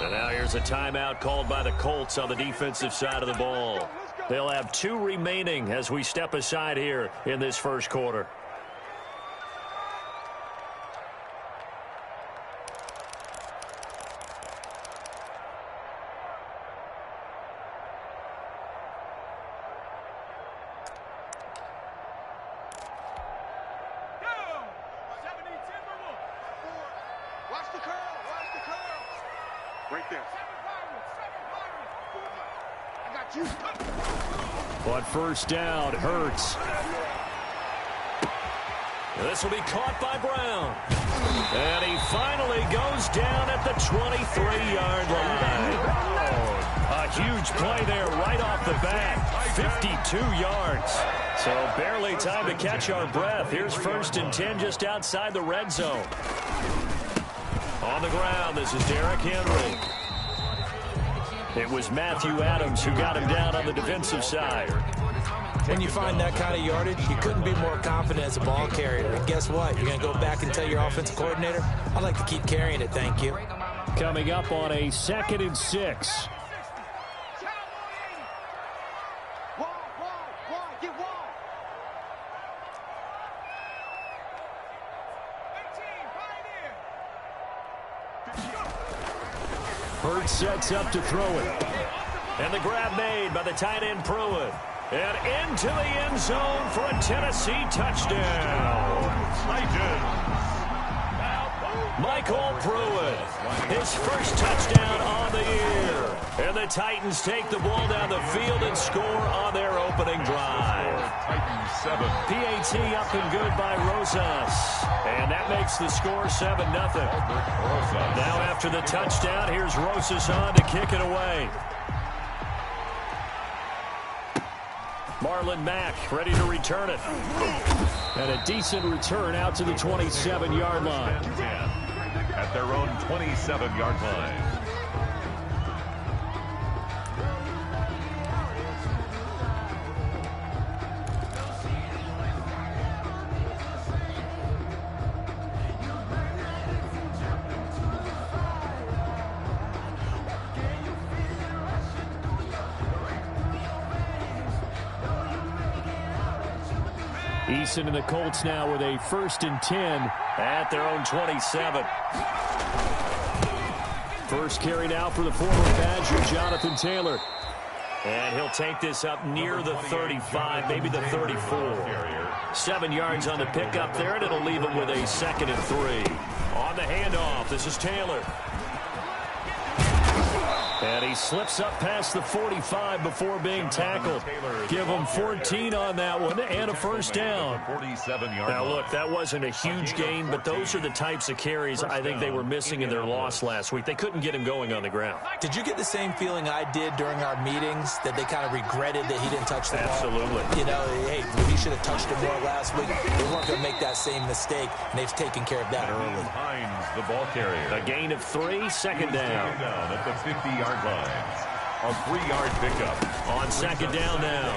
And now here's a timeout called by the Colts on the defensive side of the ball. They'll have 2 remaining as we step aside here in this first quarter. On first down, Hurts. This will be caught by Brown. And he finally goes down at the 23-yard line. A huge play there right off the bat. 52 yards. So barely time to catch our breath. Here's 1st and 10 just outside the red zone. On the ground, this is Derrick Henry. It was Matthew Adams who got him down on the defensive side. When you find that kind of yardage, you couldn't be more confident as a ball carrier. And guess what? You're going to go back and tell your offensive coordinator, I'd like to keep carrying it, thank you. Coming up on a 2nd and 6. Hurts sets up to throw it. And the grab made by the tight end Pruitt. And into the end zone for a Tennessee touchdown. Michael Pruitt, his first touchdown on the year. And the Titans take the ball down the field and score on their opening drive. PAT up and good by Rosas. And that makes the score 7-0. Now after the touchdown, here's Rosas on to kick it away. Marlon Mack ready to return it. And a decent return out to the 27-yard line. At their own 27-yard line. Eason and the Colts now with a 1st and 10 at their own 27. First carry now for the former Badger, Jonathan Taylor. And he'll take this up near the 35, maybe the 34. 7 yards on the pickup there, and it'll leave him with a 2nd and 3. On the handoff, this is Taylor. And he slips up past the 45 before being tackled. Give him 14 on that one and a first down. Now, look, that wasn't a huge gain, but those are the types of carries I think they were missing in their loss last week. They couldn't get him going on the ground. Did you get the same feeling I did during our meetings, that they kind of regretted that he didn't touch the ball? Absolutely. You know, hey, he should have touched it more last week. They weren't going to make that same mistake, and they've taken care of that early. Hines, the ball carrier. A gain of 3, second down. At the 50-yard line. A 3-yard pickup. On second down now.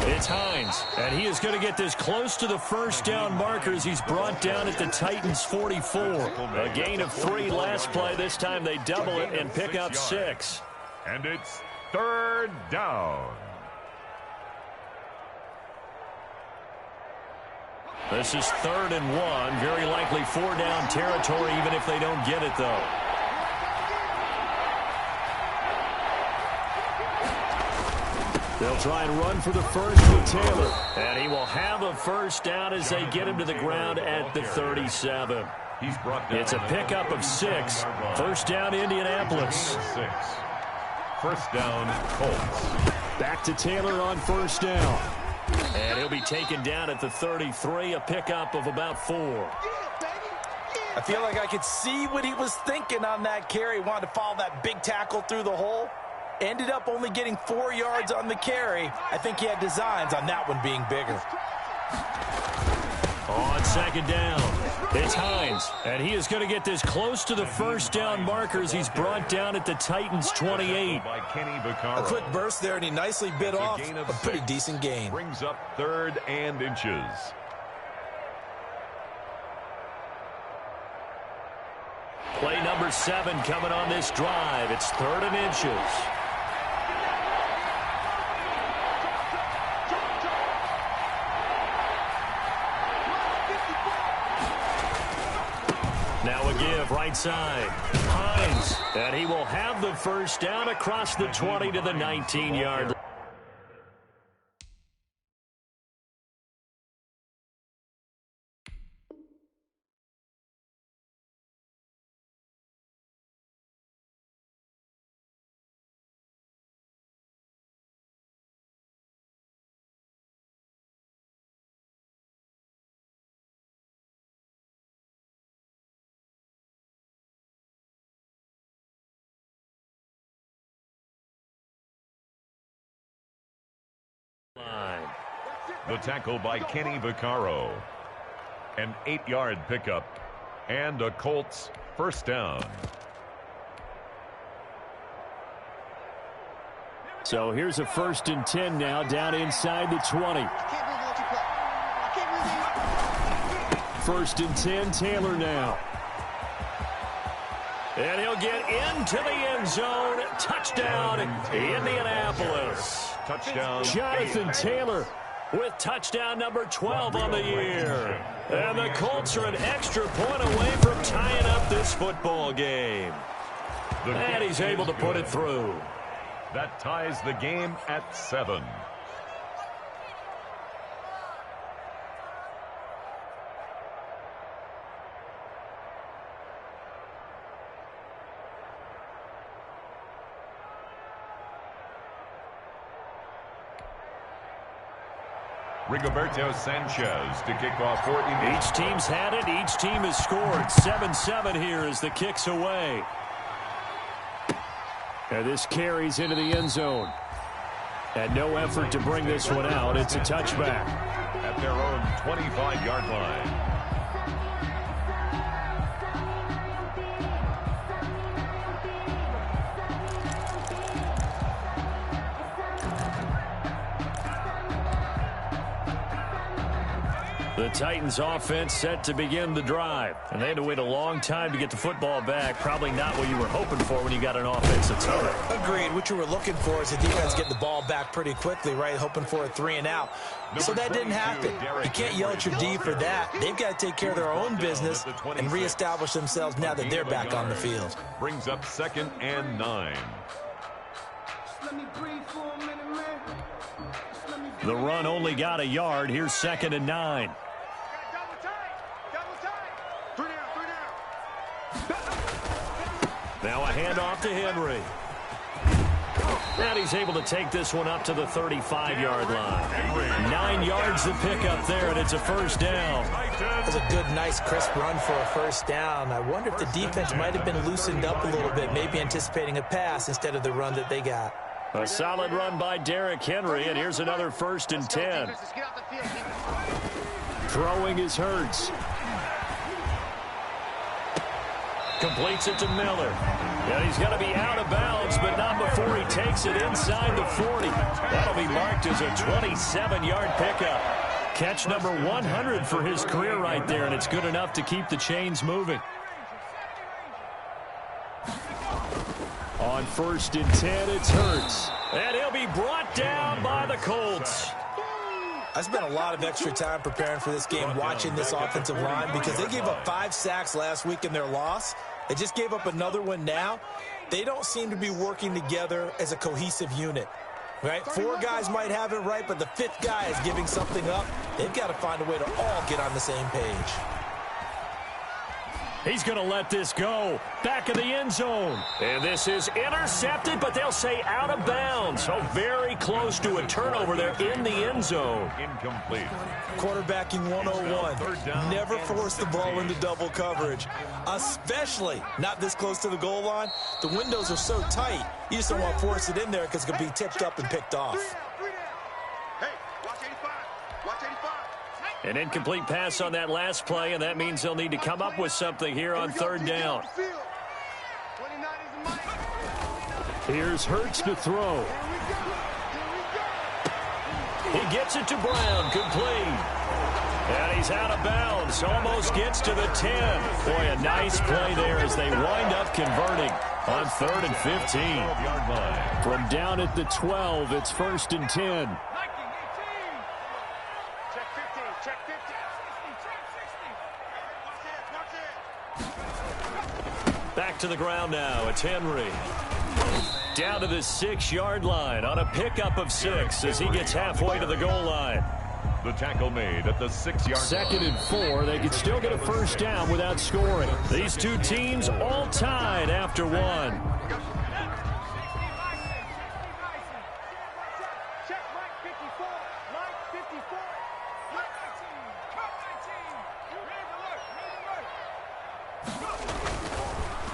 It's Hines. And he is going to get this close to the first down marker as he's brought down at the Titans 44. A gain of 3 last play. This time they double it and pick up 6. And it's 3rd down. This is 3rd and 1. Very likely 4-down territory even if they don't get it, though. They'll try and run for the first with Taylor. And he will have a first down as they get him to the ground at the 37. It's a pickup of 6. First down, Indianapolis. 6. First down, Colts. Back to Taylor on first down. And he'll be taken down at the 33, a pickup of about 4. I feel like I could see what he was thinking on that carry. Wanted to follow that big tackle through the hole. Ended up only getting 4 yards on the carry. I think he had designs on that one being bigger. On second down, it's Hines. And he is going to get this close to the first down markers. He's brought down at the Titans 28. A quick burst there, and he nicely bit off a pretty decent gain. Brings up 3rd and inches. Play number 7 coming on this drive. It's 3rd and inches. Now a give right side. Hines. And he will have the first down across the 20 to the 19-yard line. The tackle by Kenny Vaccaro. An 8-yard pickup. And a Colts first down. So here's a 1st and 10 now down inside the 20. 1st and 10, Taylor now. And he'll get into the end zone. Touchdown, Indianapolis. Touchdown. Jonathan Taylor with touchdown number 12 on the year. And the Colts are an extra point away from tying up this football game. And he's able to put it through. That ties the game at 7. Rigoberto Sanchez to kick off for Indy. Each team's had it. Each team has scored. 7-7 here as the kick's away. And this carries into the end zone. And no effort to bring this one out. It's a touchback. At their own 25-yard line. The Titans offense set to begin the drive. And they had to wait a long time to get the football back. Probably not what you were hoping for when you got an offense that's hurt. Agreed. What you were looking for is the defense getting the ball back pretty quickly, right? Hoping for a 3 and out. So that didn't happen. You can't yell at your D for that. They've got to take care of their own business and reestablish themselves now that they're back on the field. Brings up 2nd and 9. The run only got a yard. Here's 2nd and 9. Now a handoff to Henry. And he's able to take this one up to the 35-yard line. 9 yards to pick up there, and it's a first down. That's a good, nice, crisp run for a first down. I wonder if the defense might have been loosened up a little bit, maybe anticipating a pass instead of the run that they got. A solid run by Derrick Henry, and here's another 1st and 10. Throwing is Hurts. Completes it to Miller. And he's going to be out of bounds, but not before he takes it inside the 40. That'll be marked as a 27-yard pickup. Catch number 100 for his career right there, and it's good enough to keep the chains moving. On 1st and 10, it's Hurts. And he'll be brought down by the Colts. I spent a lot of extra time preparing for this game, watching this offensive line, because they gave up 5 sacks last week in their loss. They just gave up another one now. They don't seem to be working together as a cohesive unit, right? 4 guys might have it right, but the 5th guy is giving something up. They've got to find a way to all get on the same page. He's going to let this go. Back of the end zone. And this is intercepted, but they'll say out of bounds. So very close to a turnover there in the end zone. Incomplete. Quarterbacking 101. Never force the ball into double coverage, especially not this close to the goal line. The windows are so tight, you just don't want to force it in there because it could be tipped up and picked off. An incomplete pass on that last play, and that means they'll need to come up with something here on 3rd down. Here's Hurts to throw. He gets it to Brown, complete. And he's out of bounds. Almost gets to the 10. Boy, a nice play there as they wind up converting on 3rd and 15. From down at the 12, it's 1st and 10. Back to the ground now. It's Henry. Down to the 6-yard line on a pickup of 6 as he gets halfway to the goal line. The tackle made at the 6-yard line. 2nd and 4. They could still get a first down without scoring. These two teams all tied after one.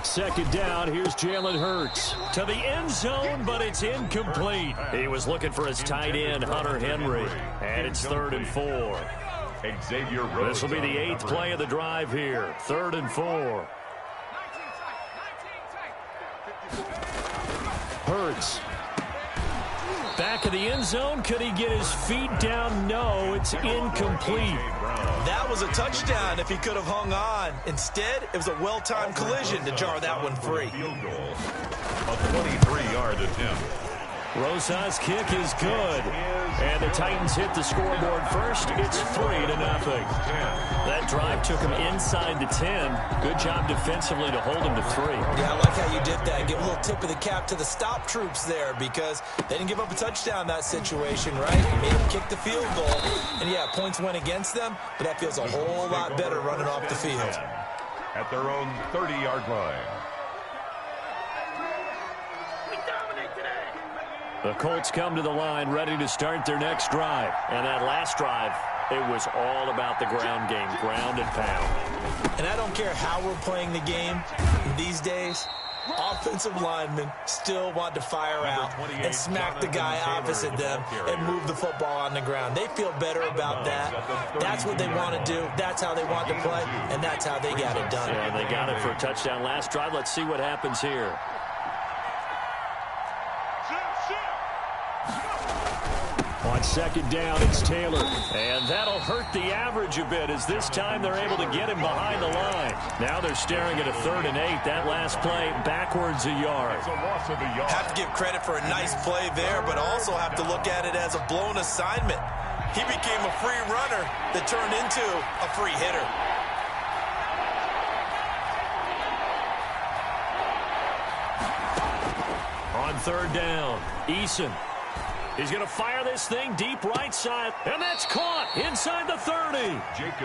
Second down, here's Jalen Hurts. To the end zone, but it's incomplete. He was looking for his tight end, Hunter Henry. And it's 3rd and 4. This will be the 8th play of the drive here. 3rd and 4. Hurts. Back of the end zone. Could he get his feet down? No, it's incomplete. That was a touchdown if he could have hung on. Instead, it was a well-timed collision to jar that one free. A 23-yard attempt. Rosas' kick is good. And the Titans hit the scoreboard first. It's 3-0. That drive took him inside the 10. Good job defensively to hold him to 3. Yeah, I like how you did that. Give a little tip of the cap to the stop troops there because they didn't give up a touchdown in that situation, right? They made them kick the field goal. And, yeah, points went against them, but that feels a whole lot better running off the field. At their own 30-yard line. The Colts come to the line ready to start their next drive. And that last drive, it was all about the ground game, ground and pound. And I don't care how we're playing the game these days, offensive linemen still want to fire out and smack the guy opposite them and move the football on the ground. They feel better about that. That's what they want to do. That's how they want to play, and that's how they got it done. Yeah, they got it for a touchdown last drive. Let's see what happens here. On second down, it's Taylor. And that'll hurt the average a bit as this time they're able to get him behind the line. Now they're staring at a 3rd and 8. That last play backwards a yard. Have to give credit for a nice play there, but also have to look at it as a blown assignment. He became a free runner that turned into a free hitter. On 3rd down, Eason. He's going to fire this thing deep right side, and that's caught inside the 30.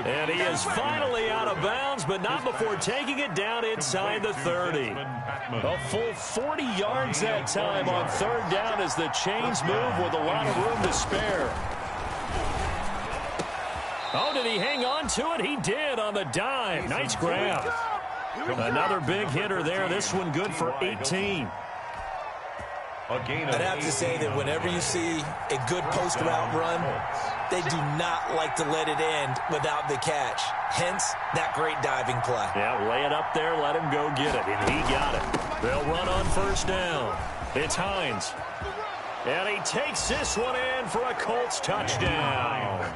And he is finally out of bounds, but not before taking it down inside the 30. A full 40 yards that time on 3rd down as the chains move with a lot of room to spare. Oh, did he hang on to it? He did on the dive. Nice grab. Another big hitter there. This one good for 18. I'd have to say that whenever you see a good post route run, they do not like to let it end without the catch. Hence, that great diving play. Yeah, lay it up there, let him go get it, and he got it. They'll run on 1st down. It's Hines. And he takes this one in for a Colts touchdown.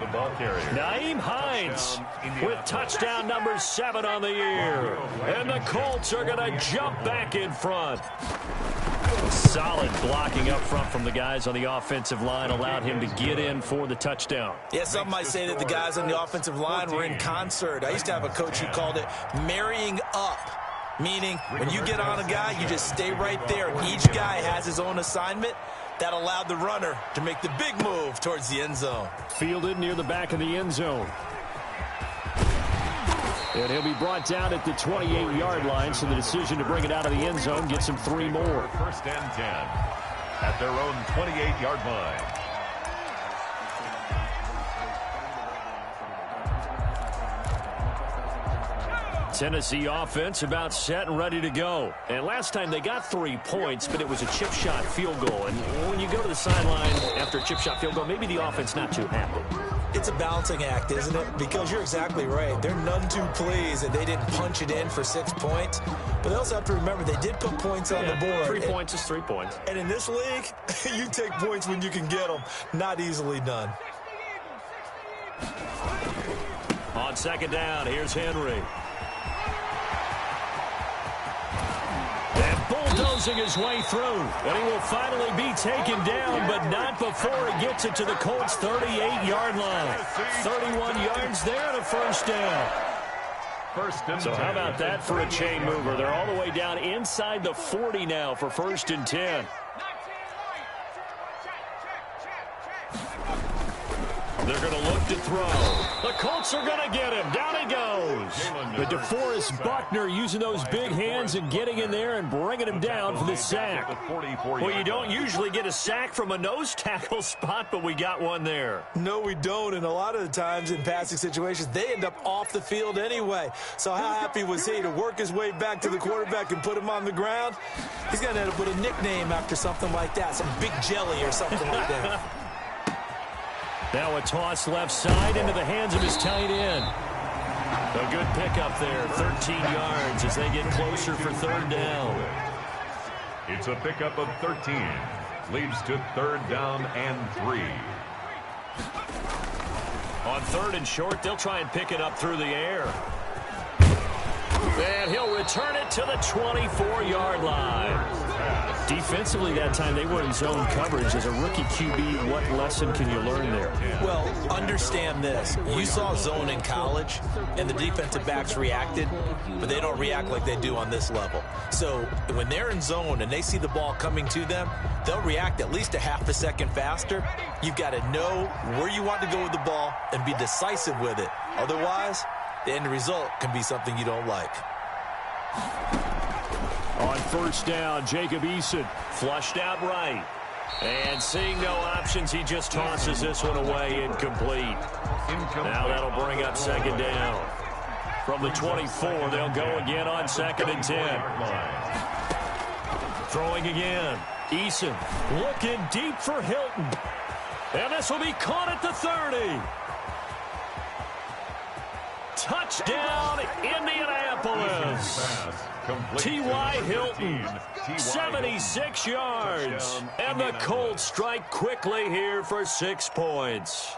Nyheim Hines with touchdown number 7 on the year. And the Colts are going to jump back in front. Solid blocking up front from the guys on the offensive line allowed him to get in for the touchdown. Yeah, some might say that the guys on the offensive line were in concert. I used to have a coach who called it marrying up, meaning when you get on a guy, you just stay right there. Each guy has his own assignment. That allowed the runner to make the big move towards the end zone. Fielded near the back of the end zone. And he'll be brought down at the 28-yard line, so the decision to bring it out of the end zone gets him 3 more. 1st and 10 at their own 28-yard line. Tennessee offense about set and ready to go. And last time they got 3 points, but it was a chip shot field goal. And when you go to the sideline after a chip shot field goal, maybe the offense not too happy. It's a balancing act, isn't it? Because you're exactly right. They're none too pleased that they didn't punch it in for 6 points. But they also have to remember they did put points on the board. 3 points is 3 points. And in this league, you take points when you can get them. Not easily done. On second down, here's Henry. And bulldozing his way through. And he will finally be taken down, but not before he gets it to the Colts' 38-yard line. 31 yards there and a first down. So how about that for a chain mover? They're all the way down inside the 40 now for 1st and 10. They're going to look to throw. The Colts are going to get him. Down he goes. But DeForest Buckner using those big hands and getting in there and bringing him down for the sack. Well, you don't usually get a sack from a nose tackle spot, but we got one there. No, we don't. And a lot of the times in passing situations, they end up off the field anyway. So how happy was he to work his way back to the quarterback and put him on the ground? He's going to end up with a nickname after something like that, some Big Jelly or something like that. Now a toss left side into the hands of his tight end. A good pickup there, 13 yards as they get closer for 3rd down. It's a pickup of 13. Leads to 3rd down and 3. On 3rd and short, they'll try and pick it up through the air. And he'll return it to the 24-yard line. Defensively that time, they were in zone coverage. As a rookie QB, what lesson can you learn there? Well, understand this. You saw zone in college, and the defensive backs reacted, but they don't react like they do on this level. So when they're in zone and they see the ball coming to them, they'll react at least a half a second faster. You've got to know where you want to go with the ball and be decisive with it. Otherwise, the end result can be something you don't like. On 1st down, Jacob Eason flushed out right. And seeing no options, he just tosses this one away incomplete. Now that'll bring up 2nd down. From the 24, they'll go again on 2nd and 10. Throwing again. Eason looking deep for Hilton. And this will be caught at the 30. Touchdown, Indianapolis. T.Y. Hilton, 76 yards. And the Colts strike quickly here for 6 points.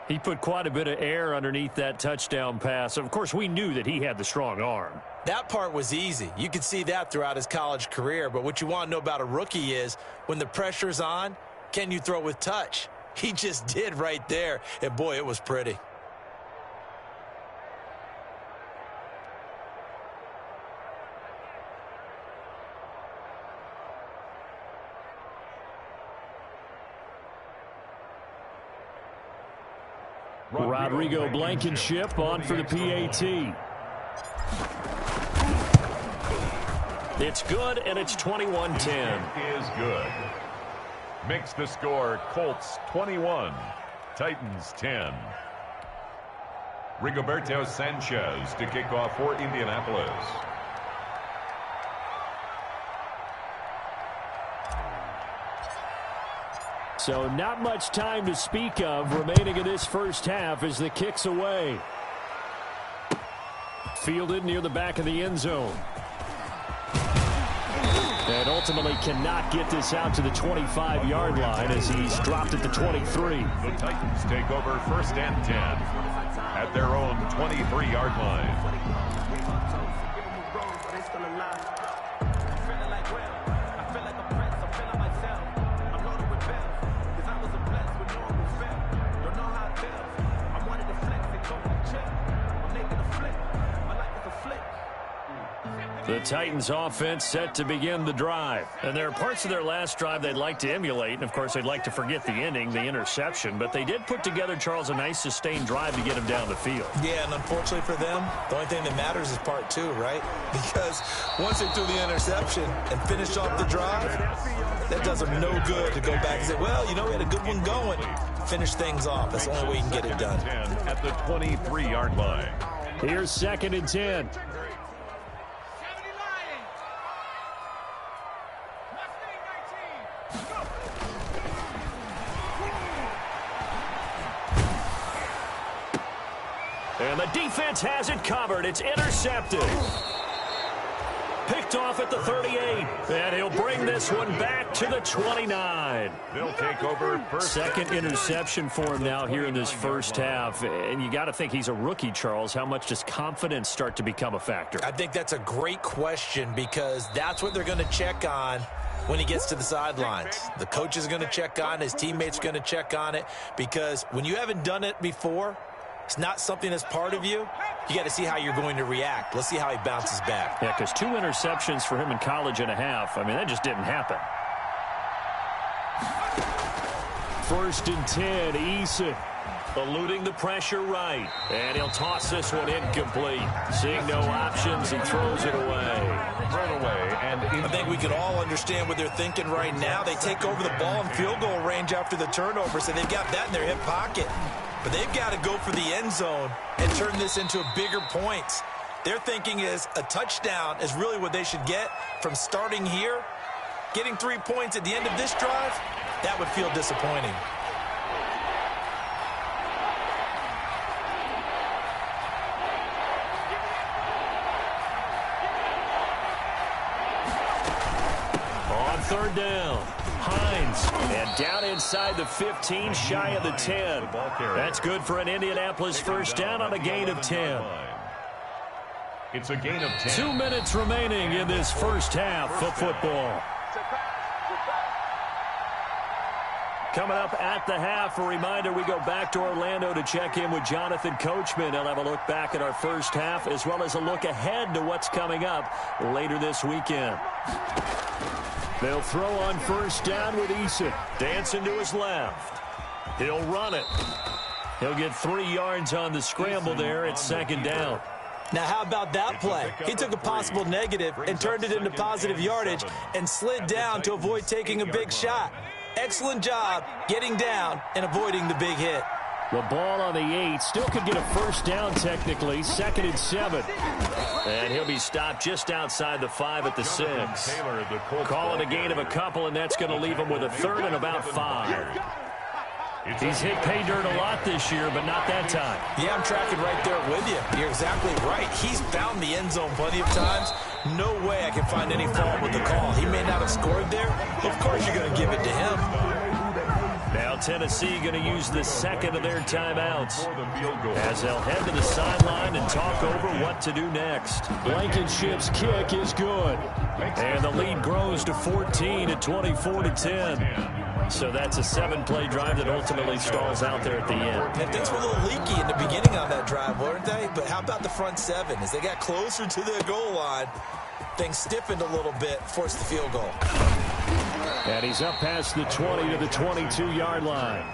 He put quite a bit of air underneath that touchdown pass. Of course, we knew that he had the strong arm. That part was easy. You could see that throughout his college career. But what you want to know about a rookie is when the pressure's on, can you throw with touch? He just did right there. And, boy, it was pretty. Rodrigo Blankenship on for the PAT. It's good, and it's 21-10. Is good. Makes the score Colts 21, Titans 10. Rigoberto Sanchez to kick off for Indianapolis. So not much time to speak of remaining in this first half as the kick's away. Fielded near the back of the end zone. And ultimately cannot get this out to the 25-yard line as he's dropped at the 23. The Titans take over 1st and 10 at their own 23-yard line. The Titans offense set to begin the drive. And there are parts of their last drive they'd like to emulate. And, of course, they'd like to forget the ending, the interception. But they did put together, Charles, a nice sustained drive to get him down the field. Yeah, and unfortunately for them, the only thing that matters is part 2, right? Because once they threw the interception and finished off the drive, that does them no good to go back and say, well, you know, we had a good one going. Finish things off. That's the only way you can get it done. At the 23-yard line. Here's 2nd and 10. And the defense has it covered. It's intercepted. picked off at the 38. And he'll bring this one back to the 29. They'll take over first. Second interception for him now here in this first half. And you got to think he's a rookie, Charles. How much does confidence start to become a factor? I think that's a great question because that's what they're going to check on when he gets to the sidelines. The coach is going to check on it. His teammates are going to check on it because when you haven't done it before, it's not something that's part of you. You got to see how you're going to react. Let's see how he bounces back. Yeah, because 2 interceptions for him in college and a half. I mean, that just didn't happen. First and 10, Eason. Eluding the pressure right. And he'll toss this one incomplete. Seeing no options, he throws it away. Thrown away. And I think we can all understand what they're thinking right now. They take over the ball in field goal range after the turnover, so they've got that in their hip pocket. But they've got to go for the end zone and turn this into bigger points. Their thinking is a touchdown is really what they should get from starting here. Getting 3 points at the end of this drive, that would feel disappointing. Third down. Hines. And down inside the 15, shy of the 10. That's good for an Indianapolis first down on a gain of 10. It's a gain of 10. 2 minutes remaining in this first half of football. Coming up at the half, a reminder, we go back to Orlando to check in with Jonathan Coachman. He'll have a look back at our first half as well as a look ahead to what's coming up later this weekend. They'll throw on first down with Eason. Dancing to his left. He'll run it. He'll get 3 yards on the scramble there at second down. Now, how about that play? He took a possible negative and turned it into positive yardage and slid down to avoid taking a big shot. Excellent job getting down and avoiding the big hit. The ball on the 8. Still could get a first down technically. 2nd and 7. And he'll be stopped just outside the 5 at the 6. Call it a gain of a couple, and that's going to leave him with a 3rd and about 5. He's hit pay dirt a lot this year, but not that time. Yeah, I'm tracking right there with you. You're exactly right. He's found the end zone plenty of times. No way I can find any fault with the call. He may not have scored there. Of course you're going to give it to him. Now Tennessee going to use the 2nd of their timeouts as they'll head to the sideline and talk over what to do next. Blankenship's kick is good. And the lead grows to 14 at 24-10. So that's a 7-play drive that ultimately stalls out there at the end. And things were a little leaky in the beginning on that drive, weren't they? But how about the front 7? As they got closer to the goal line, things stiffened a little bit, forced the field goal. And he's up past the 20 to the 22-yard line.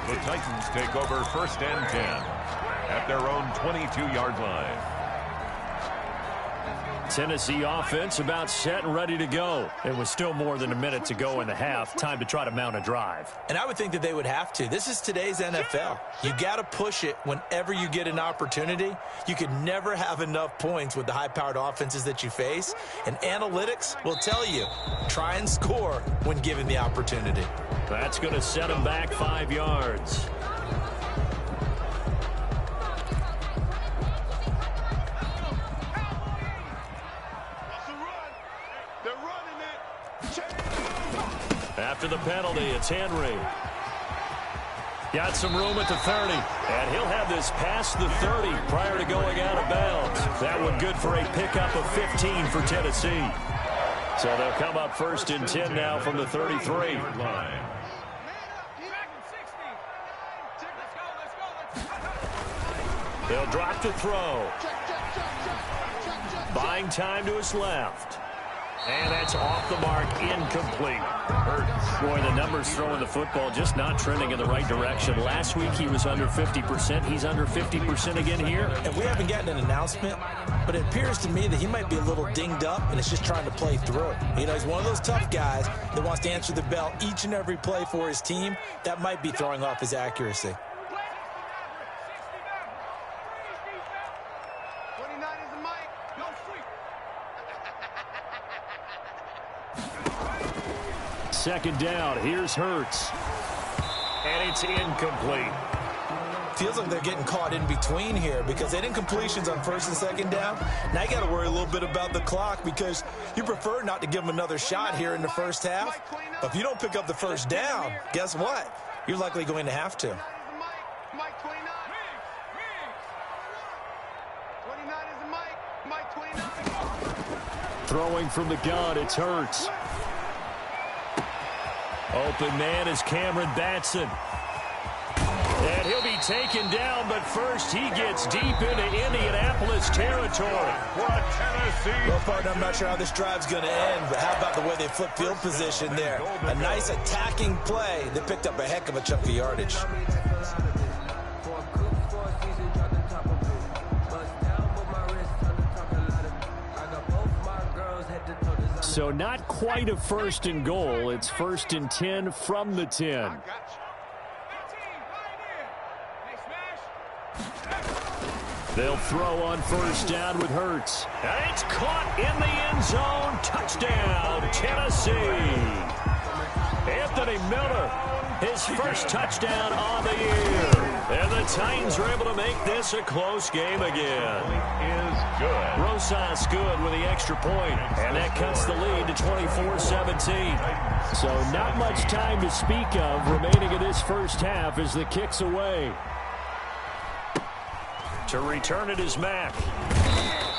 The Titans take over first and 10 at their own 22-yard line. Tennessee offense about set and ready to go. It was still more than a minute to go in the half. Time to try to mount a drive. And I would think that they would have to. This is today's NFL. You got to push it whenever you get an opportunity. You could never have enough points with the high-powered offenses that you face. And analytics will tell you, try and score when given the opportunity. That's going to set them back 5 yards. After the penalty, it's Henry. Got some room at the 30. And he'll have this past the 30 prior to going out of bounds. That one good for a pickup of 15 for Tennessee. So they'll come up first and 10 now from the 33. They'll drop to throw. Buying time to his left. And that's off the mark, incomplete. Boy, the numbers throwing the football just not trending in the right direction. Last week he was under 50%. He's under 50% again here. And we haven't gotten an announcement, but it appears to me that he might be a little dinged up and is just trying to play through. You know, he's one of those tough guys that wants to answer the bell each and every play for his team. That might be throwing off his accuracy. Second down, here's Hurts. And it's incomplete. Feels like they're getting caught in between here because they didn't completions on first and second down. Now you got to worry a little bit about the clock because you prefer not to give them another shot here in the first half. But if you don't pick up the first down, guess what? You're likely going to have to. Throwing from the gun, it's Hurts. Open man is Cameron Batson. And he'll be taken down, but first he gets deep into Indianapolis territory. For Tennessee. Well, partner, I'm not sure how this drive's going to end, but how about the way they flip field position there? A nice attacking play that picked up a heck of a chunk of yardage. So not quite a first and goal. It's first and 10 from the 10. They'll throw on first down with Hurts. And it's caught in the end zone. Touchdown, Tennessee. Anthony Miller, his first touchdown on the year. And the Titans are able to make this a close game again. Is good. Rosas good with the extra point, and that cuts the lead to 24-17. So not much time to speak of remaining in this first half as the kick's away. To return it is Mack.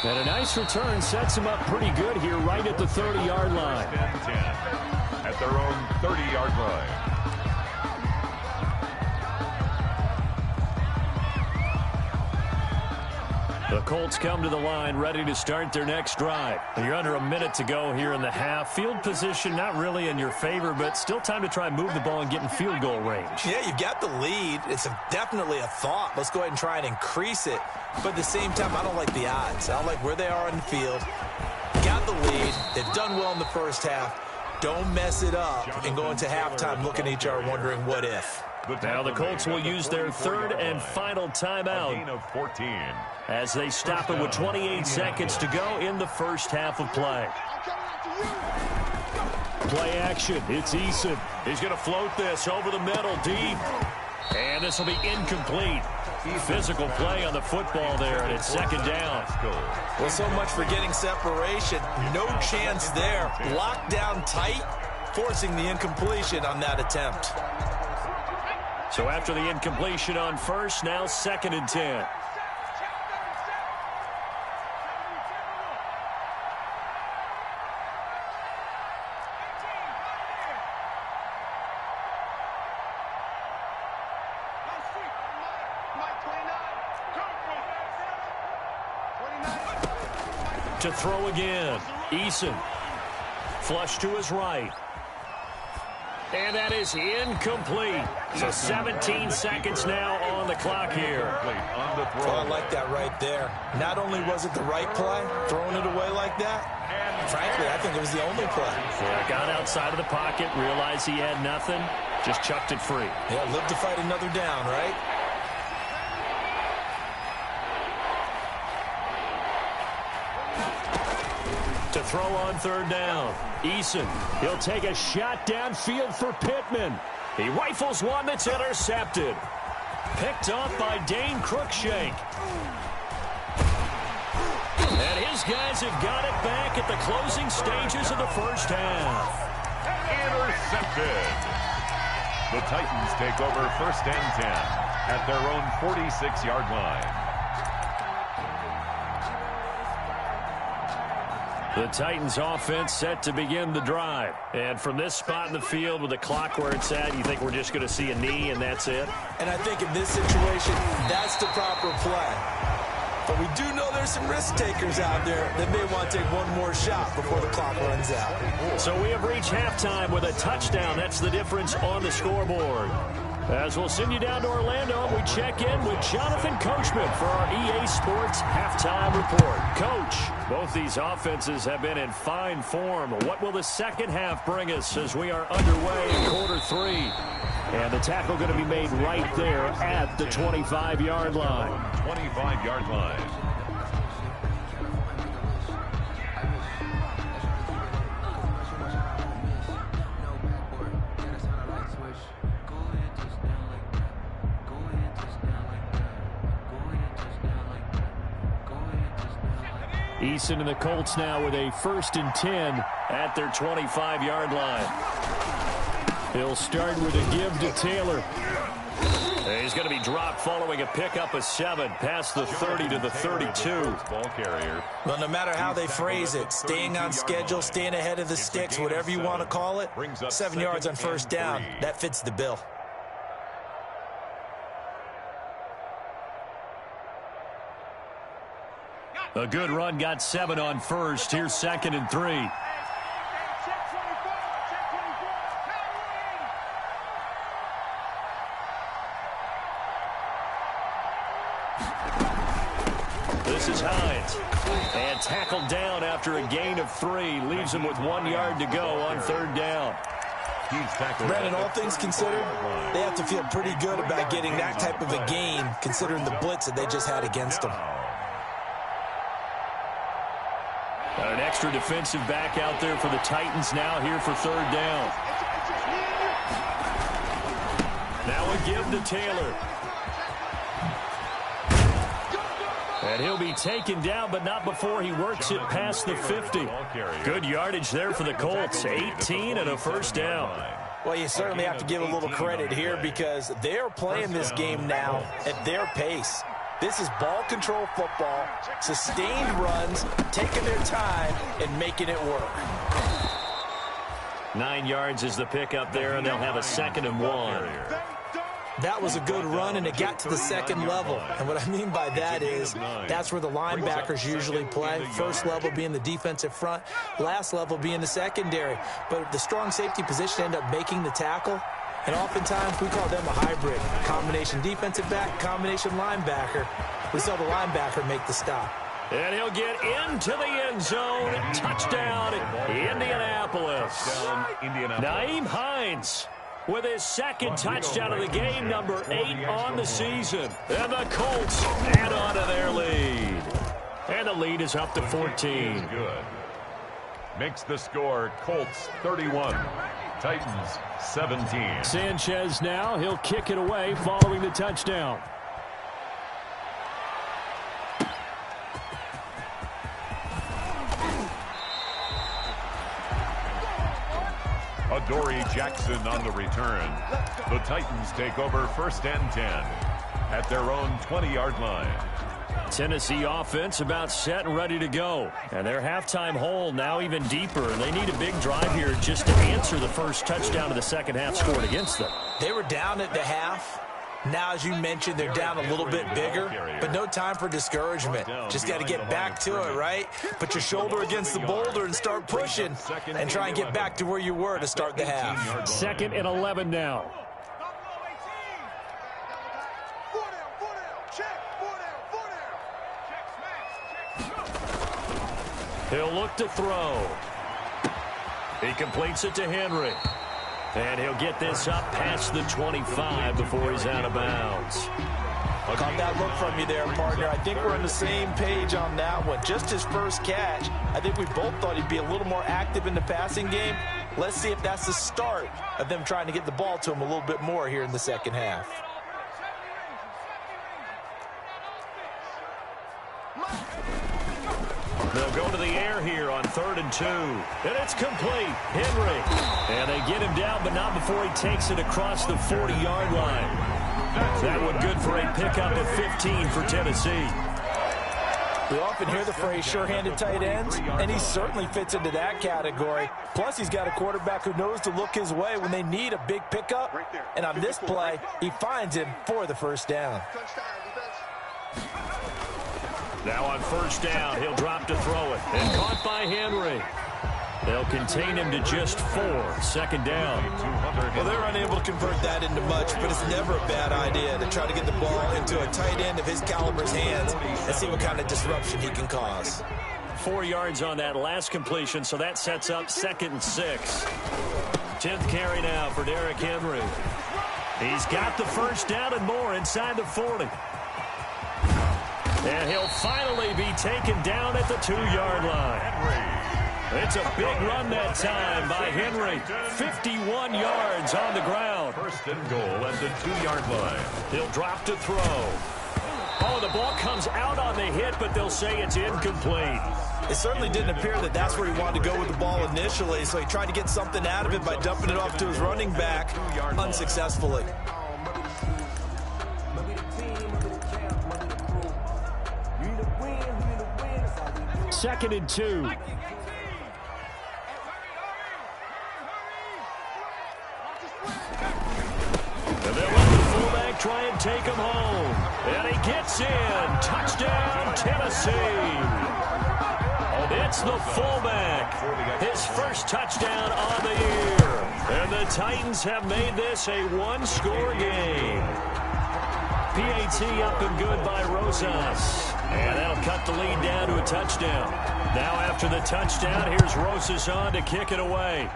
And a nice return sets him up pretty good here right at the 30-yard line. 10 at their own 30-yard line. The Colts come to the line ready to start their next drive. You're under a minute to go here in the half. Field position not really in your favor, but still time to try and move the ball and get in field goal range. Yeah, you've got the lead. It's definitely a thought. Let's go ahead and try and increase it. But at the same time, I don't like the odds. I don't like where they are in the field. Got the lead. They've done well in the first half. Don't mess it up and go into halftime looking at each other wondering what if. Now the Colts will use their third and final timeout. A gain of 14. As they stop it with 28 seconds to go in the first half of play. Play action. It's Eason. He's going to float this over the middle deep. And this will be incomplete. Physical play on the football there, and it's second down. Well, so much for getting separation. No chance there. Locked down tight, forcing the incompletion on that attempt. So after the incompletion on first, now second and 10. To throw again. Eason. Flush to his right. And that is incomplete. So 17 seconds now on the clock here. Well, I like that right there. Not only was it the right play, throwing it away like that, frankly, I think it was the only play. Yeah, got outside of the pocket, realized he had nothing, just chucked it free. Yeah, live to fight another down, right? To throw on third down. Eason, he'll take a shot downfield for Pittman. He rifles one that's intercepted. Picked off by Dane Cruikshank. And his guys have got it back at the closing stages of the first half. Intercepted. The Titans take over first and 10 at their own 46-yard line. The Titans offense set to begin the drive. And from this spot in the field with the clock where it's at, you think we're just going to see a knee and that's it? And I think in this situation, that's the proper play. But we do know there's some risk takers out there that may want to take one more shot before the clock runs out. So we have reached halftime with a touchdown. That's the difference on the scoreboard. As we'll send you down to Orlando, we check in with Jonathan Coachman for our EA Sports Halftime Report. Coach, both these offenses have been in fine form. What will the second half bring us as we are underway in quarter three? And the tackle going to be made right there at the 25-yard line. 25-yard line. Eason and the Colts now with a 1st and 10 at their 25-yard line. He'll start with a give to Taylor. He's going to be dropped following a pickup of 7 past the 30 to the 32. Ball carrier. Well, no matter how they phrase it, staying on schedule, staying ahead of the sticks, whatever you want to call it, 7 yards on 1st down, that fits the bill. A good run, got 7 on 1st. Here's 2nd and 3. This is Hines. And tackled down after a gain of 3. Leaves him with 1 yard to go on 3rd down. Brandon, all things considered, they have to feel pretty good about getting that type of a gain, considering the blitz that they just had against them. An extra defensive back out there for the Titans now here for 3rd down. Now a give to Taylor. And he'll be taken down, but not before he works it past the 50. Good yardage there for the Colts. 18 and a 1st down. Well, you certainly have to give a little credit here because they're playing this game now at their pace. This is ball control football, sustained runs, taking their time, and making it work. 9 yards is the pickup there, and they'll have a 2nd and 1. That was a good run, and it got to the 2nd level. And what I mean by that is that's where the linebackers usually play. 1st level being the defensive front, last level being the secondary. But the strong safety position end up making the tackle. And oftentimes we call them a hybrid. Combination defensive back, combination linebacker. We saw the linebacker make the stop. And he'll get into the end zone. Touchdown, Indianapolis. Nyheim Hines with his 2nd touchdown of the game, number 8 on the season. And the Colts add on to their lead. And the lead is up to 14. Good. Makes the score Colts 31. Titans 17. Sanchez now. He'll kick it away following the touchdown. Adoree Jackson on the return. The Titans take over 1st and 10 at their own 20-yard line. Tennessee offense about set and ready to go. And their halftime hole now even deeper. And they need a big drive here just to answer the first touchdown of the 2nd half scored against them. They were down at the half. Now, as you mentioned, they're down a little bit bigger, but no time for discouragement. Just got to get back to it, right? Put your shoulder against the boulder and start pushing and try and get back to where you were to start the half. 2nd and 11 now. He'll look to throw. He completes it to Henry. And he'll get this up past the 25 before he's out of bounds. Caught that look from you there, partner. I think we're on the same page on that one. Just his first catch. I think we both thought he'd be a little more active in the passing game. Let's see if that's the start of them trying to get the ball to him a little bit more here in the 2nd half. They'll go to the air here on 3rd and 2. And it's complete. Henry. And they get him down, but not before he takes it across the 40-yard line. That one good for a pickup of 15 for Tennessee. We often hear the phrase sure-handed tight ends, and he certainly fits into that category. Plus, he's got a quarterback who knows to look his way when they need a big pickup. And on this play, he finds him for the 1st down. Now on 1st down, he'll drop to throw it. And caught by Henry. They'll contain him to just 4. 2nd down. Well, they're unable to convert that into much, but it's never a bad idea to try to get the ball into a tight end of his caliber's hands and see what kind of disruption he can cause. 4 yards on that last completion, so that sets up 2nd and 6. 10th carry now for Derrick Henry. He's got the 1st down and more inside the 40. And he'll finally be taken down at the 2-yard line. It's a big run that time by Henry. 51 yards on the ground. 1st and goal at the 2-yard line. He'll drop to throw. Oh, the ball comes out on the hit, but they'll say it's incomplete. It certainly didn't appear that that's where he wanted to go with the ball initially, so he tried to get something out of it by dumping it off to his running back unsuccessfully. Second and 2. And they'll let the fullback try and take him home. And he gets in. Touchdown, Tennessee. It's the fullback. His first touchdown on the year. And the Titans have made this a one-score game. PAT up and good by Rosas. And that'll cut the lead down to a touchdown. Now after the touchdown, here's Rosas on to kick it away.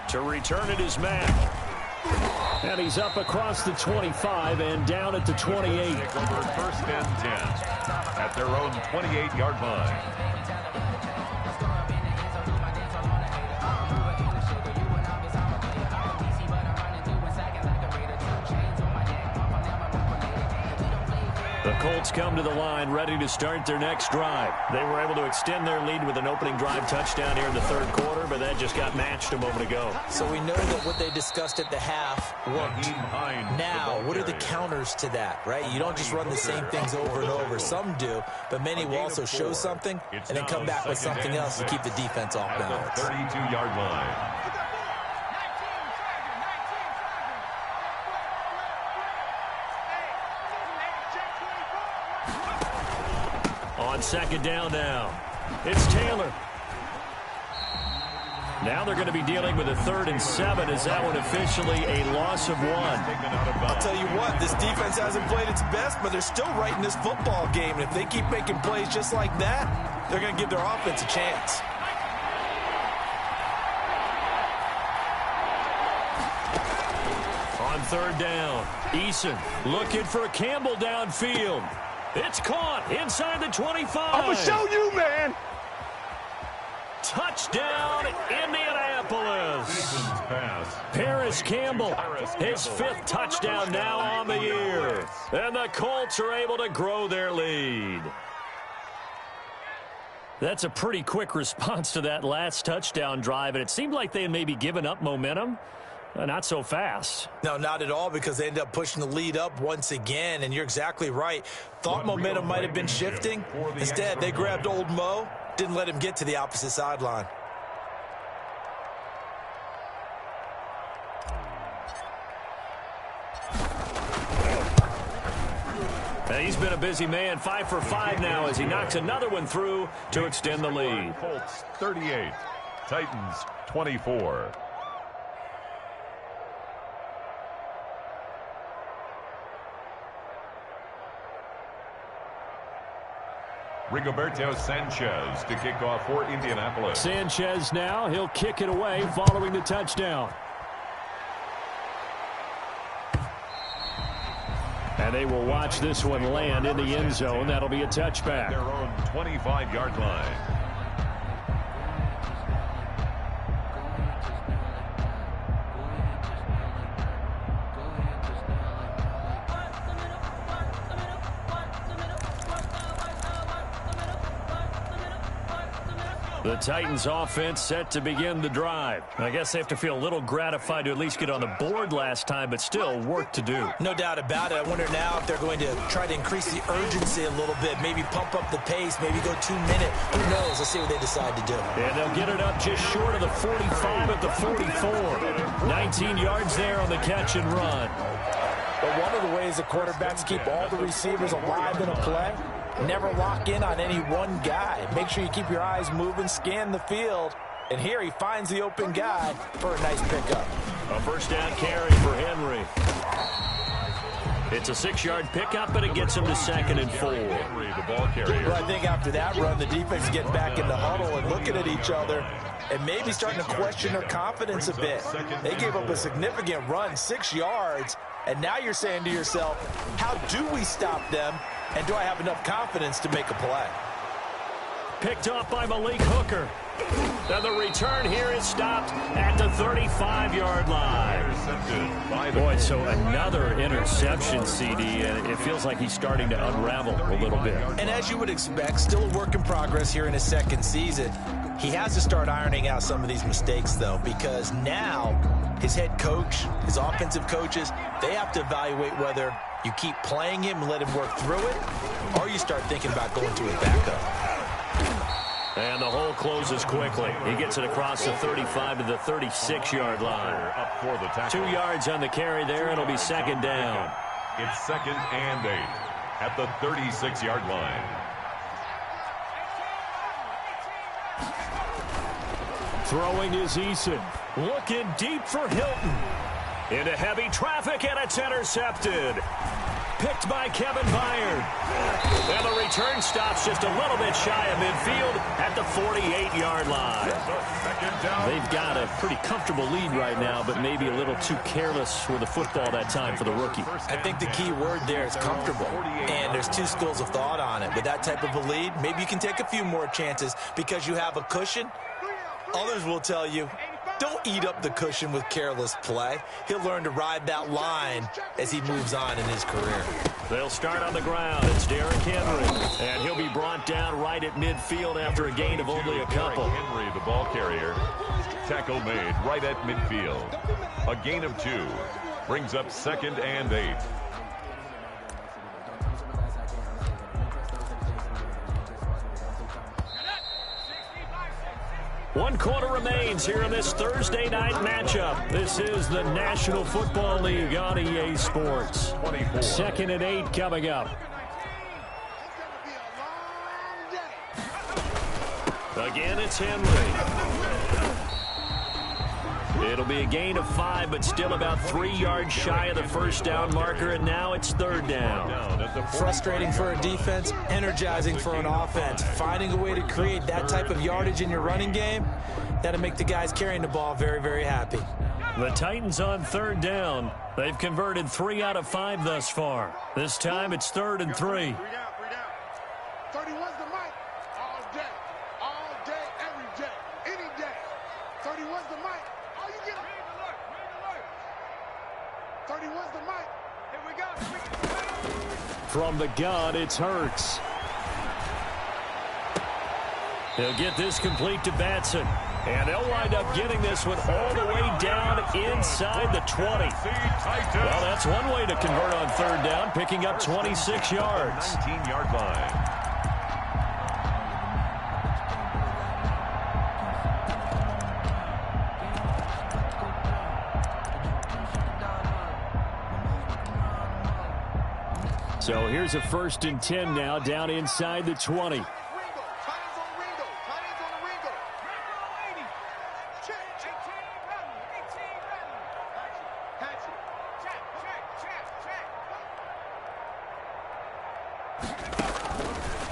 To return it is Mack. And he's up across the 25 and down at the 28. Take over first and 10 at their own 28-yard line. The Colts come to the line ready to start their next drive. They were able to extend their lead with an opening drive touchdown here in the third quarter, but that just got matched a moment ago. So we know that what they discussed at the half worked. Now, what are the counters to that, right? You don't just run the same things over and over. Some do, but many will also show something and then come back with something else to keep the defense off balance. 32-yard line. On second down now, it's Taylor. Now they're going to be dealing with a 3rd and 7 as that one officially a loss of 1. I'll tell you what, this defense hasn't played its best, but they're still right in this football game. And if they keep making plays just like that, they're going to give their offense a chance. On 3rd down, Eason looking for Campbell downfield. It's caught inside the 25. I'm going to show you, man. Touchdown, Indianapolis. Paris Campbell, his 5th touchdown now on the year. And the Colts are able to grow their lead. That's a pretty quick response to that last touchdown drive, and it seemed like they had maybe given up momentum. Not so fast. No, not at all, because they ended up pushing the lead up once again, and you're exactly right. Thought momentum might have been shifting. Instead, they grabbed old Mo, didn't let him get to the opposite sideline. He's been a busy man, 5 for 5 now as he knocks another one through to extend the lead. Colts 38, Titans 24. Rigoberto Sanchez to kick off for Indianapolis. Sanchez now, he'll kick it away following the touchdown. And they will watch this one land in the end zone. That'll be a touchback. Their own 25-yard line. The Titans offense set to begin the drive. I guess they have to feel a little gratified to at least get on the board last time, but still work to do. No doubt about it. I wonder now if they're going to try to increase the urgency a little bit, maybe pump up the pace, maybe go 2-minute. Who knows? Let's see what they decide to do. And they'll get it up just short of the 45 at the 44. 19 yards there on the catch and run. But one of the ways the quarterbacks keep all the receivers alive in a play, never lock in on any one guy. Make sure you keep your eyes moving, scan the field. And here he finds the open guy for a nice pickup. A first down carry for Henry. It's a 6-yard pickup, but it gets him to 2nd and 4. Well, I think after that run, the defense get back in the huddle and looking at each other and maybe starting to question their confidence a bit. They gave up a significant run, 6 yards, and now you're saying to yourself, how do we stop them? And do I have enough confidence to make a play? Picked off by Malik Hooker. And the return here is stopped at the 35-yard line. Boy, so another interception, CD, and it feels like he's starting to unravel a little bit. And as you would expect, still a work in progress here in his second season. He has to start ironing out some of these mistakes, though, because now his head coach, his offensive coaches, they have to evaluate whether you keep playing him and let him work through it, or you start thinking about going to a backup. And the hole closes quickly. He gets it across the 35 to the 36-yard line. 2 yards on the carry there. It'll be second down. It's 2nd and 8 at the 36-yard line. Throwing is Eason. Looking deep for Hilton. Into heavy traffic, and it's intercepted. Picked by Kevin Byard. And the return stops just a little bit shy of midfield at the 48-yard line. They've got a pretty comfortable lead right now, but maybe a little too careless with the football that time for the rookie. I think the key word there is comfortable, and there's two schools of thought on it. With that type of a lead, maybe you can take a few more chances because you have a cushion. Others will tell you, don't eat up the cushion with careless play. He'll learn to ride that line as he moves on in his career. They'll start on the ground. It's Derrick Henry. And he'll be brought down right at midfield after a gain of only a couple. Henry, the ball carrier. Tackle made right at midfield. A gain of 2. Brings up 2nd and 8. One quarter remains here in this Thursday night matchup. This is the National Football League on EA Sports. 2nd and 8 coming up. Again, it's Henry. It'll be a gain of 5, but still about 3 yards shy of the first down marker, and now it's 3rd down. Frustrating for a defense, energizing for an offense. Finding a way to create that type of yardage in your running game, that'll make the guys carrying the ball very, very happy. The Titans on 3rd down. They've converted 3 out of 5 thus far. This time it's 3rd and 3. 31's the mic. All day, every day, any day. 31's the mic. Oh, you get it. 31's the mic. Here we go. From the gun, it's Hurts. He'll get this complete to Batson. And they'll wind up getting this one all the way down inside the 20. Well, that's one way to convert on 3rd down, picking up 26 yards. 19-yard line. So here's a 1st and 10 now, down inside the 20.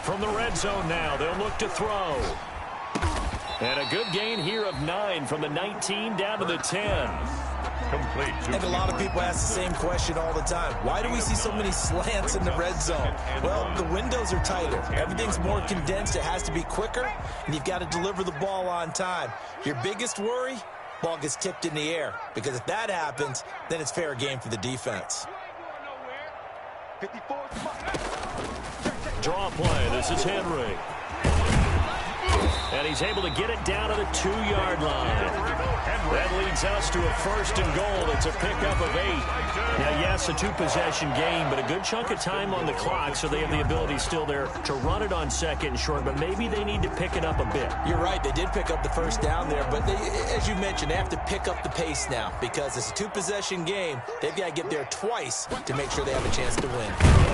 From the red zone now, they'll look to throw. And a good gain here of 9 from the 19 down to the 10. Complete. I think a lot of people ask the same question all the time. Why do we see so many slants in the red zone? Well, the windows are tighter. Everything's more condensed. It has to be quicker, and you've got to deliver the ball on time. Your biggest worry, ball gets tipped in the air, because if that happens, then it's fair game for the defense. Draw play. This is Henry. And he's able to get it down to the 2-yard line. That leads us to a 1st and goal. It's a pickup of 8. Now, yes, a 2-possession game, but a good chunk of time on the clock, so they have the ability still there to run it on 2nd and short, but maybe they need to pick it up a bit. You're right. They did pick up the 1st down there, but they, as you mentioned, they have to pick up the pace now because it's a 2-possession game. They've got to get there twice to make sure they have a chance to win.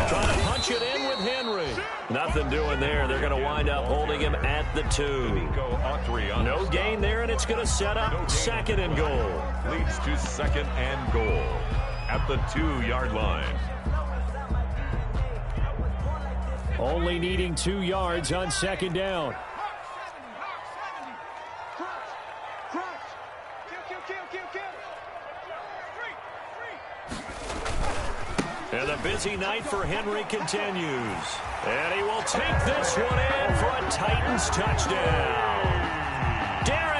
Trying to punch it in with Henry. Nothing doing there. They're going to wind up holding him at the 2. No gain there, and it's going to set up 2nd and goal. Leads to 2nd and goal at the 2-yard line. Only needing 2 yards on 2nd down. And the busy night for Henry continues. And he will take this one in for a Titans touchdown. Derrick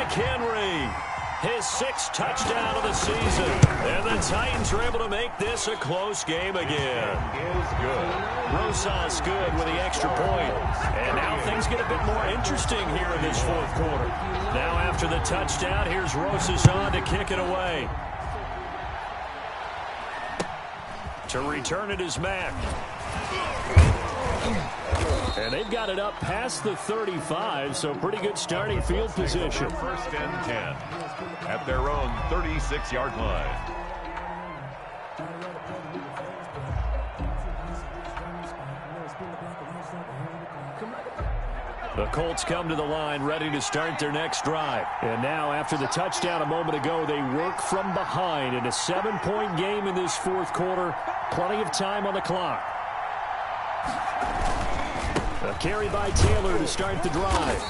his 6th touchdown of the season. And the Titans are able to make this a close game again. Is good. Rosas good with the extra point. And now things get a bit more interesting here in this fourth quarter. Now after the touchdown, here's Rosas on to kick it away. To return it is Mack. And they've got it up past the 35, so pretty good starting field position. First and 10 at their own 36-yard line. The Colts come to the line ready to start their next drive. And now after the touchdown a moment ago, they work from behind in a 7-point game in this fourth quarter. Plenty of time on the clock. A carry by Taylor to start the drive.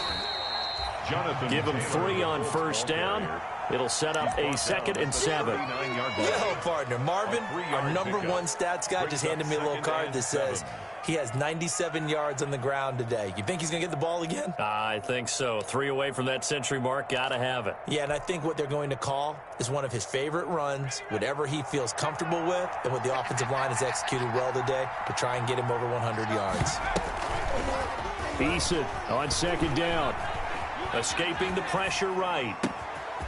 Give him 3 on first down. It'll set up a 2nd and 7. Yo, partner, Marvin, our #1 stats guy, just handed me a little card that says he has 97 yards on the ground today. You think he's going to get the ball again? I think so. 3 away from that century mark. Got to have it. Yeah, and I think what they're going to call is one of his favorite runs, whatever he feels comfortable with, and what the offensive line has executed well today to try and get him over 100 yards. Eason on 2nd down. Escaping the pressure right.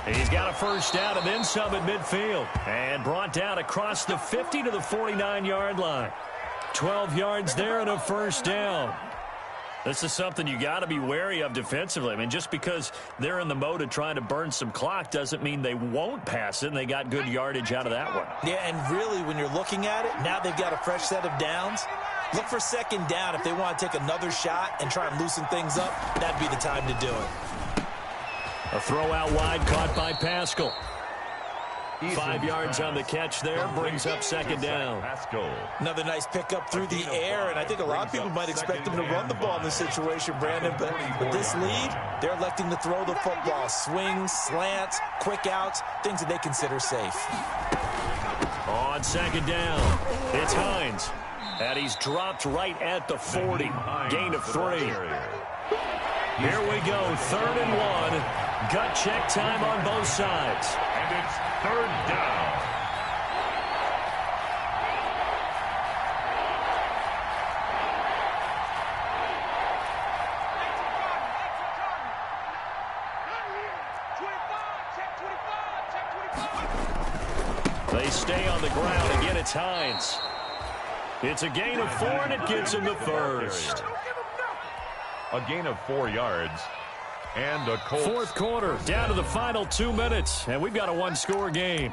He's got a first down and then some at midfield. And brought down across the 50 to the 49-yard line. 12 yards there and a first down. This is something you got to be wary of defensively. I mean, just because they're in the mode of trying to burn some clock doesn't mean they won't pass it, and they got good yardage out of that one. Yeah, and really, when you're looking at it, now they've got a fresh set of downs. Look for 2nd down if they want to take another shot and try and loosen things up. That'd be the time to do it. A throw out wide caught by Pascal. 5 yards on the catch there, brings up 2nd down. Another nice pickup through the air, and I think a lot of people might expect them to run the ball in this situation, Brandon, but with this lead, they're electing to throw the football. Swings, slants, quick outs, things that they consider safe. On 2nd down, it's Hines. And he's dropped right at the 40. Gain of 3. Here we go, 3rd and 1. Gut check time on both sides. And it's 3rd down. They stay on the ground. Again, it's Hines. It's a gain of 4, and it gets him the first. A gain of 4 yards. And a Colts. Fourth quarter, down to the final 2 minutes, and we've got a 1-score game.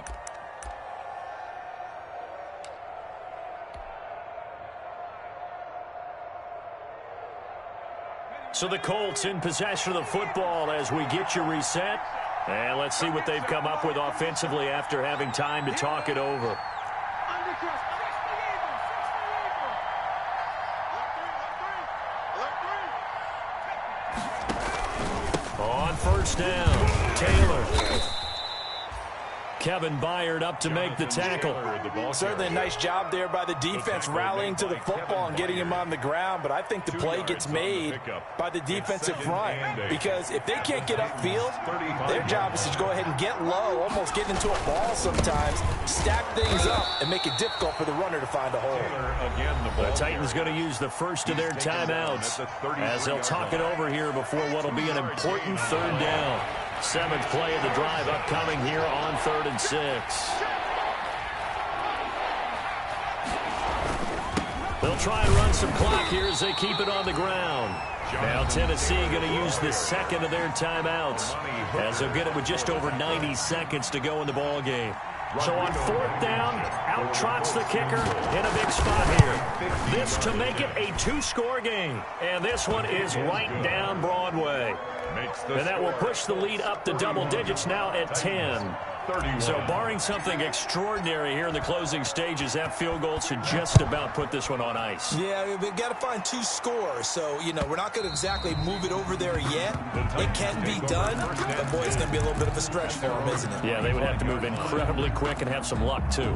So the Colts in possession of the football as we get you reset. And let's see what they've come up with offensively after having time to talk it over. On first down, Taylor. Kevin Byard up to make the tackle. Certainly a nice job there by the defense rallying to the football and getting him on the ground, but I think the play gets made by the defensive front because if they can't get upfield, their job is to go ahead and get low, almost get into a ball sometimes, stack things up, and make it difficult for the runner to find a hole. The Titans going to use the first of their timeouts as they'll talk it over here before what will be an important 3rd down. 7th play of the drive upcoming here on 3rd and 6. They'll try and run some clock here as they keep it on the ground. Now Tennessee going to use the 2nd of their timeouts as they'll get it with just over 90 seconds to go in the ball game. So on 4th down, out trots the kicker in a big spot here. This to make it a 2-score game. And this one is right down Broadway. And that will push the lead up to double digits now at 10. So barring something extraordinary here in the closing stages, that field goal should just about put this one on ice. Yeah, we've got to find 2 scores. So, you know, we're not going to exactly move it over there yet. It can be done, but boy, it's going to be a little bit of a stretch for them, isn't it? Yeah, they would have to move incredibly quick and have some luck, too.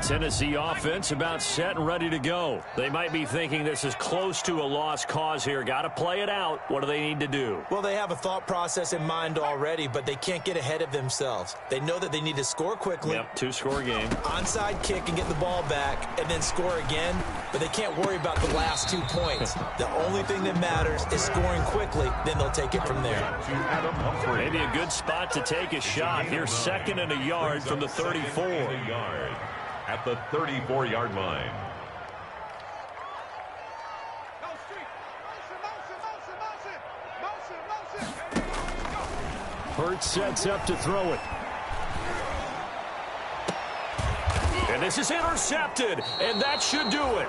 Tennessee offense about set and ready to go. They might be thinking this is close to a lost cause here. Got to play it out. What do they need to do? Well, they have a thought process in mind already, but they can't get ahead of themselves. They know that they need to score quickly. Yep, two-score game. Onside kick and get the ball back and then score again, but they can't worry about the last 2 points. The only thing that matters is scoring quickly, then they'll take it from there. Maybe a good spot to take a shot. Here's 2nd and a yard from the 34. At the 34-yard line. Hurts sets up to throw it. And this is intercepted, and that should do it.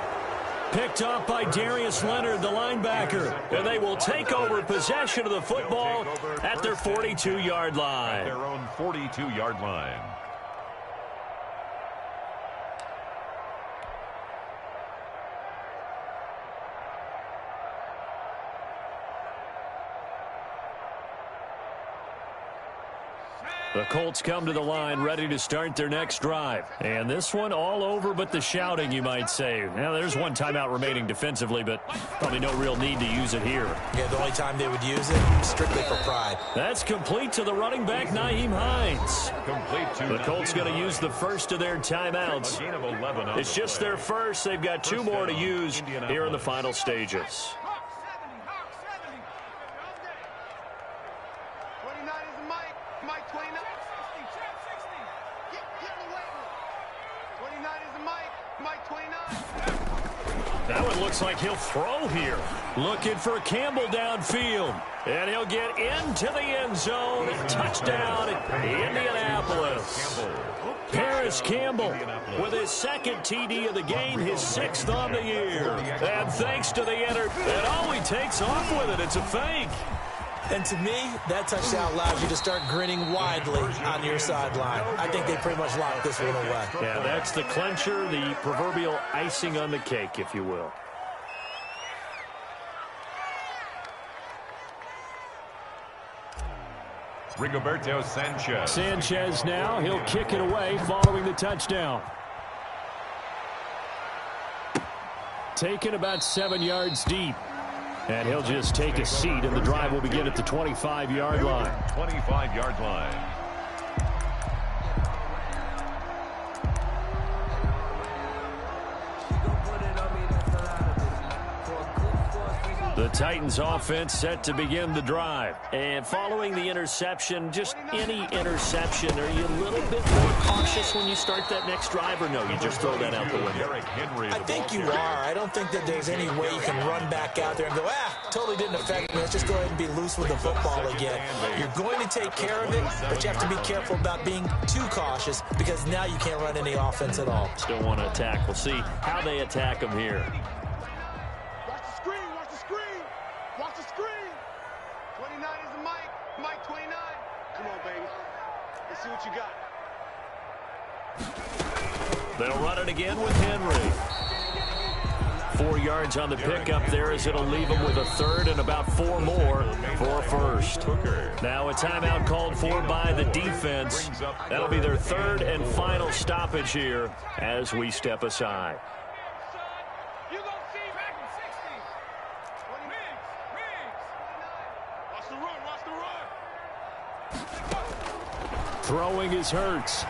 Picked off by Darius Leonard, the linebacker. And they will take over possession of the football at their 42-yard line. At their own 42-yard line. The Colts come to the line ready to start their next drive. And this one all over but the shouting, you might say. Now, there's one timeout remaining defensively, but probably no real need to use it here. Yeah, the only time they would use it, strictly for pride. That's complete to the running back, Nyheim Hines. Complete to The Colts going to use the first of their timeouts. It's just their first. They've got 2 more to use here in the final stages. That one looks like he'll throw here. Looking for Campbell downfield. And he'll get into the end zone. Touchdown, Indianapolis. Paris Campbell with his 2nd TD of the game, his 6th on the year. And thanks to the and all he takes off with it, it's a fake. And to me, that touchdown allows you to start grinning widely on your sideline. I think they pretty much locked this one away. Yeah, that's the clincher, the proverbial icing on the cake, if you will. Rigoberto Sanchez. Sanchez now, he'll kick it away following the touchdown. Taken about 7 yards deep. And he'll just take a seat, and the drive will begin at the 25-yard line. 25-yard line. The Titans offense set to begin the drive. And following the interception, just any interception, are you a little bit more cautious when you start that next drive, or no, you just throw that out the window? I think you are. I don't think that there's any way you can run back out there and go, totally didn't affect me. Let's just go ahead and be loose with the football again. You're going to take care of it, but you have to be careful about being too cautious because now you can't run any offense at all. Still want to attack. We'll see how they attack them here. Watch the screen, watch the screen. Watch the screen. 29 is the Mike. Mike 29. Come on, baby. Let's see what you got. They'll run it again with Henry. 4 yards on the pickup there as it'll leave them with a 3rd and about 4 more for a first. Now a timeout called for by the defense. That'll be their 3rd and final stoppage here as we step aside. Throwing is Hurts.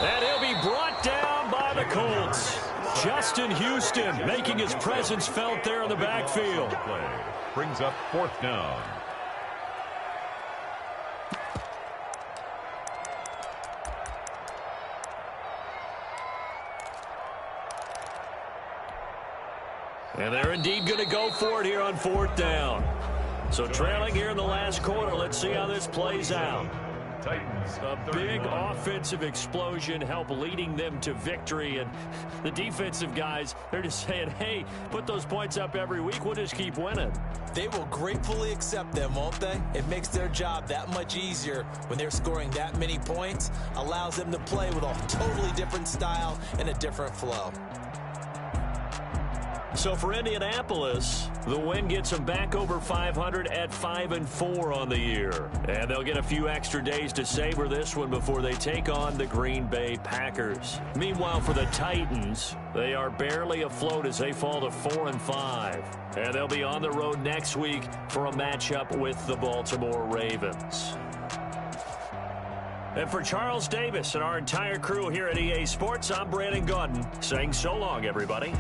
And he'll be brought down by the Colts. Justin Houston making his presence felt there in the backfield. Brings up 4th down. And they're indeed going to go for it here on 4th down. So trailing here in the last quarter, let's see how this plays out. Titans. A big offensive explosion help leading them to victory. And the defensive guys, they're just saying, hey, put those points up every week. We'll just keep winning. They will gratefully accept them, won't they? It makes their job that much easier when they're scoring that many points. Allows them to play with a totally different style and a different flow. So for Indianapolis, the win gets them back over 500 at 5-4 on the year. And they'll get a few extra days to savor this one before they take on the Green Bay Packers. Meanwhile, for the Titans, they are barely afloat as they fall to 4-5. And they'll be on the road next week for a matchup with the Baltimore Ravens. And for Charles Davis and our entire crew here at EA Sports, I'm Brandon Gaudin saying so long, everybody.